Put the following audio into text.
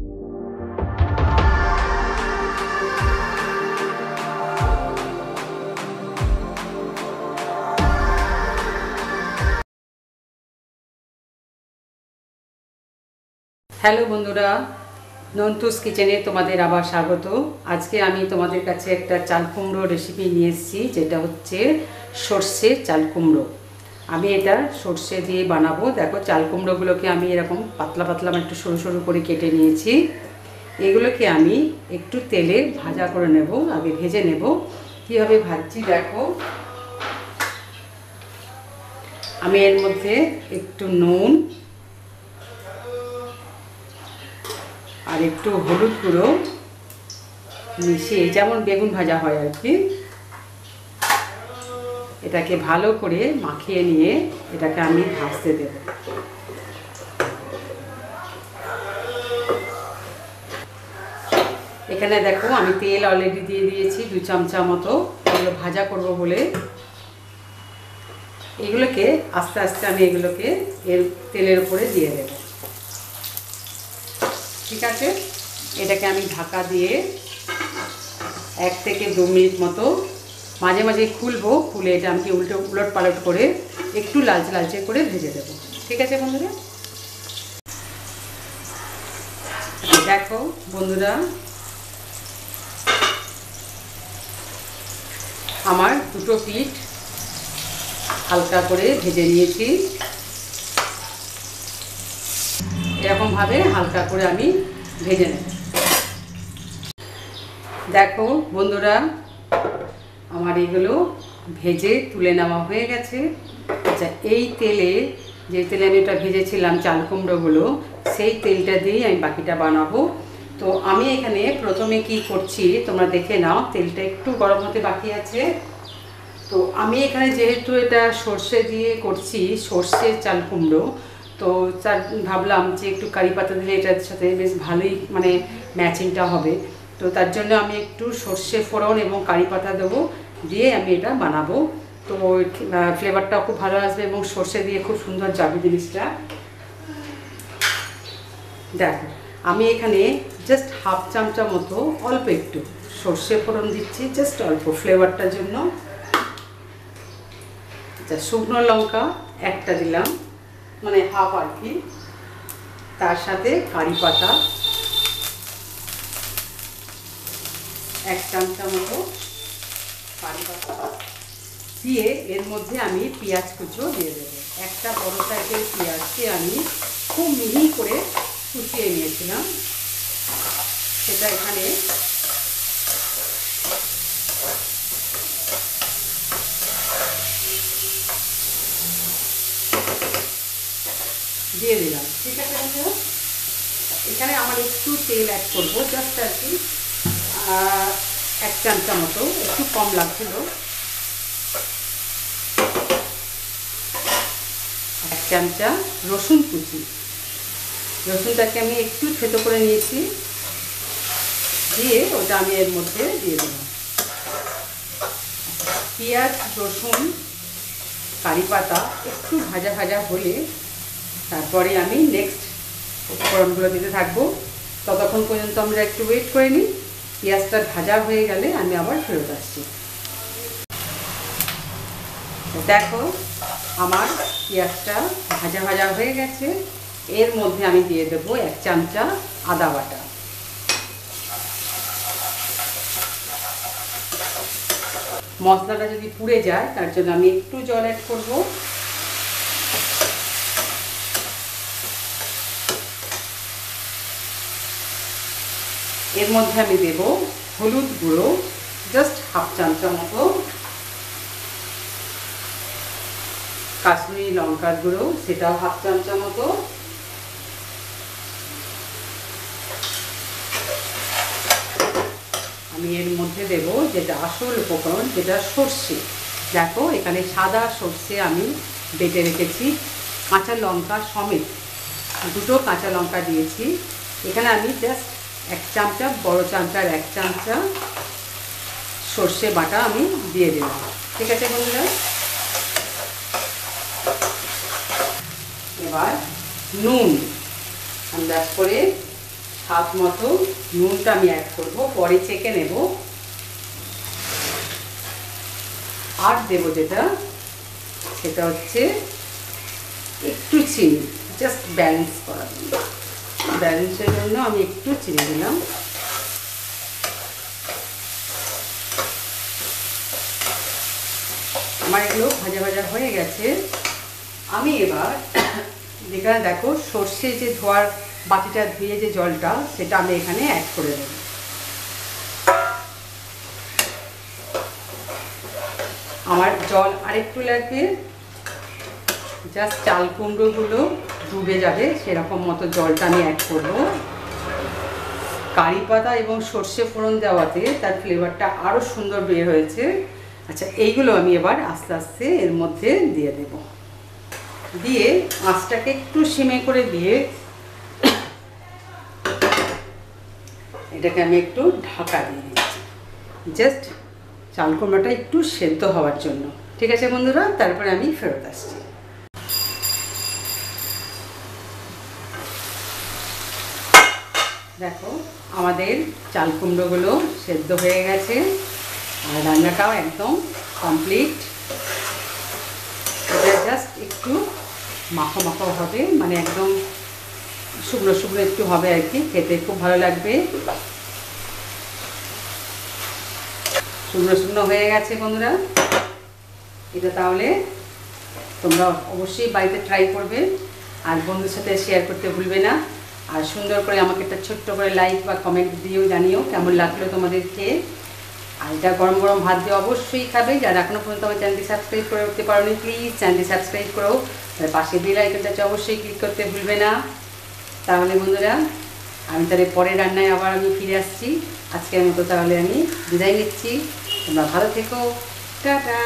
Hello বন্ধুরা, নন্টুস কিচেনে তোমাদের আবার স্বাগত। আজকে আমি তোমাদের কাছে একটা চাল কুমড়ো রেসিপি নিয়ে এসেছি, যেটা হচ্ছে সর্ষে চাল কুমড়ো। আমি এটা সর্ষে দিয়ে বানাবো। দেখো, চাল কুমড়োগুলোকে আমি এরকম পাতলা পাতলা একটু সরু সরু করে কেটে নিয়েছি। এগুলোকে আমি একটু তেলে ভাজা করে নেব, আগে ভেজে নেব। কীভাবে ভাজছি দেখো। আমি এর মধ্যে একটু নুন আর একটু হলুদ গুঁড়ো মিশিয়ে, যেমন বেগুন ভাজা হয় আর কি, এটাকে ভালো করে মাখিয়ে নিয়ে এটাকে আমি ভাজতে দেব। এখানে দেখো, আমি তেল অলরেডি দিয়ে দিয়েছি 2 চামচা মতো। এগুলো ভাজা করব বলে এগুলোকে আস্তে আস্তে আমি এগুলোকে এর তেলের উপরে দিয়ে দেব। ঠিক আছে, এটাকে আমি ঢাকা দিয়ে 1 থেকে 2 মিনিট মতো মাঝে মাঝে খুলবো, খুলে এটা আমি উলট পালট করে একটু লালচে লালচে করে ভেজে দেবো। ঠিক আছে বন্ধুরা, দেখো বন্ধুরা, আমার দুটো পিঠ হালকা করে ভেজে নিয়েছি। এরকমভাবে হালকা করে আমি ভেজে নেব। দেখো বন্ধুরা, আমার এগুলো ভেজে তুলে নেওয়া হয়ে গেছে। আচ্ছা, এই তেলে, যে তেলে আমি এটা ভেজেছিলাম চাল কুমড়োগুলো, সেই তেলটা দিয়েই আমি বাকিটা বানাবো। তো আমি এখানে প্রথমে কি করছি তোমরা দেখে নাও। তেলটা একটু গরম হতে বাকি আছে। তো আমি এখানে যেহেতু এটা সর্ষে দিয়ে করছি, সর্ষে চাল কুমড়ো, তো ভাবলাম যে একটু কারি পাতা দিলে এটার সাথে বেশ ভালোই মানে ম্যাচিংটা হবে। তো তার জন্য আমি একটু সর্ষে ফোড়ন এবং কারি পাতা দেবো, দিয়ে আমি এটা বানাবো। তো ফ্লেভারটাও খুব ভালো আসবে এবং সর্ষে দিয়ে খুব সুন্দর যাবে জিনিসটা। দেখো, আমি এখানে জাস্ট হাফ চামচা মতো অল্প একটু সর্ষে ফোড়ন দিচ্ছি, জাস্ট অল্প ফ্লেভারটার জন্য। আচ্ছা, শুকনো লঙ্কা একটা দিলাম, মানে হাফ আর কি। তার সাথে কারি পাতা 1 চামচা মতো কারি পাতা দিয়ে এর মধ্যে আমি পেঁয়াজ কুচো দিয়ে দেবো। একটা বড় সাইজের পেঁয়াজকে আমি খুব মিহি করে কুচিয়ে নিয়েছিলাম, সেটা এখানে দিয়ে দিলাম। ঠিক আছে বন্ধুরা, এখানে আমার একটু তেল অ্যাড করবো, জাস্ট আর কি 1 চামচা মতো, একটু কম লাগছিল। 1 চামচা রসুন কুচি, রসুনটাকে আমি একটু থেতো করে নিয়েছি, দিয়ে ওটা আমি এর মধ্যে দিয়ে দিলাম। পেঁয়াজ, রসুন, কারি পাতা একটু ভাজা ভাজা হলে তারপরে আমি নেক্সট উপকরণগুলো দিতে থাকবো। ততক্ষণ পর্যন্ত আমরা একটু ওয়েট করে নিই। পেঁয়াজটা ভাজা হয়ে গেলে আমি আবার ফেরত আসছি। দেখো, আমার পেঁয়াজটা ভাজা ভাজা হয়ে গেছে। এর মধ্যে আমি দিয়ে দেবো 1 চামচা আদা বাটা। মশলাটা যদি পুড়ে যায় তার জন্য আমি একটু জল অ্যাড করবো। এর মধ্যে আমি দেব হলুদ গুঁড়ো, জাস্ট হাফ চামচা মতো, কাশ্মীরি লঙ্কার গুঁড়ো, সেটাও হাফ চামচা মতো, আমি এর মধ্যে দেব যেটা আসল উপকরণ, যেটা সর্ষে। দেখো, এখানে সাদা সর্ষে আমি বেটে রেখেছি, কাঁচা লঙ্কা সমেত 2টো কাঁচা লঙ্কা দিয়েছি। এখানে আমি জাস্ট 1 চামচা, বড় চামচার 1 চামচা সর্ষে বাটা আমি দিয়ে দিলাম। ঠিক আছে বন্ধুরা, এবার নুন আন্দাজ করে স্বাদ মতো নুনটা আমি অ্যাড করবো, পরে চেখে নেব। আর দেবো যেটা, সেটা হচ্ছে একটু চিনি, জাস্ট ব্যালেন্স করার জন্য। ব্যালেন্সের জন্য আমি একটু চিনি দিলাম। আমার এগুলো ভাজা ভাজা হয়ে গেছে। আমি এবার যেখানে দেখো সর্ষে যে ধোয়ার বাটিটা ধুয়ে যে জলটা, সেটা আমি এখানে অ্যাড করে দেব। আমার জল আরেকটু লাগবে, জাস্ট চাল কুমড়োগুলো ডুবে যাবে সেরকম মতো জলটা আমি অ্যাড করব। কারি পাতা এবং সর্ষে ফোড়ন দেওয়াতে তার ফ্লেভারটা আরও সুন্দর বের হয়েছে। আচ্ছা, এইগুলো আমি এবার আস্তে আস্তে এর মধ্যে দিয়ে দেব। দিয়ে আঁচটাকে একটু সিমে করে দিয়ে এটাকে আমি একটু ঢাকা দিয়ে দিচ্ছি, জাস্ট চাল কুমড়োটা একটু সেদ্ধ হওয়ার জন্য। ঠিক আছে বন্ধুরা, তারপরে আমি ফেরত আসছি। দেখো আমাদের চাল কুমড়োগুলো সেদ্ধ হয়ে গেছে আর রান্নাটাও একদম কমপ্লিট। এটা জাস্ট একটু মাখো মাখো হবে, মানে একদম শুকনো শুকনো একটু হবে আর কি, খেতে খুব ভালো লাগবে। শুকনো শুকনো হয়ে গেছে বন্ধুরা। এটা তাহলে তোমরা অবশ্যই বাড়িতে ট্রাই করবে আর বন্ধুর সাথে শেয়ার করতে ভুলবে না। আর সুন্দর করে আমাকে একটা ছোট্ট করে লাইক বা কমেন্ট দিয়েও জানিও কেমন লাগলো তোমাদের খেয়ে। আর এটা গরম গরম ভাত দিয়ে অবশ্যই খাবে। যারা এখনও পর্যন্ত আমার চ্যানেলটি সাবস্ক্রাইব করে উঠতে পারোনি, প্লিজ চ্যানেলটি সাবস্ক্রাইব করো, পাশে বেল আইকনটা অবশ্যই ক্লিক করতে ভুলবে না। তাহলে বন্ধুরা আমি তাহলে পরের রান্নায় আবার আমি ফিরে আসছি। আজকের মতো তাহলে আমি বিদায় নিচ্ছি। তোমরা ভালো থেকো, টাটা।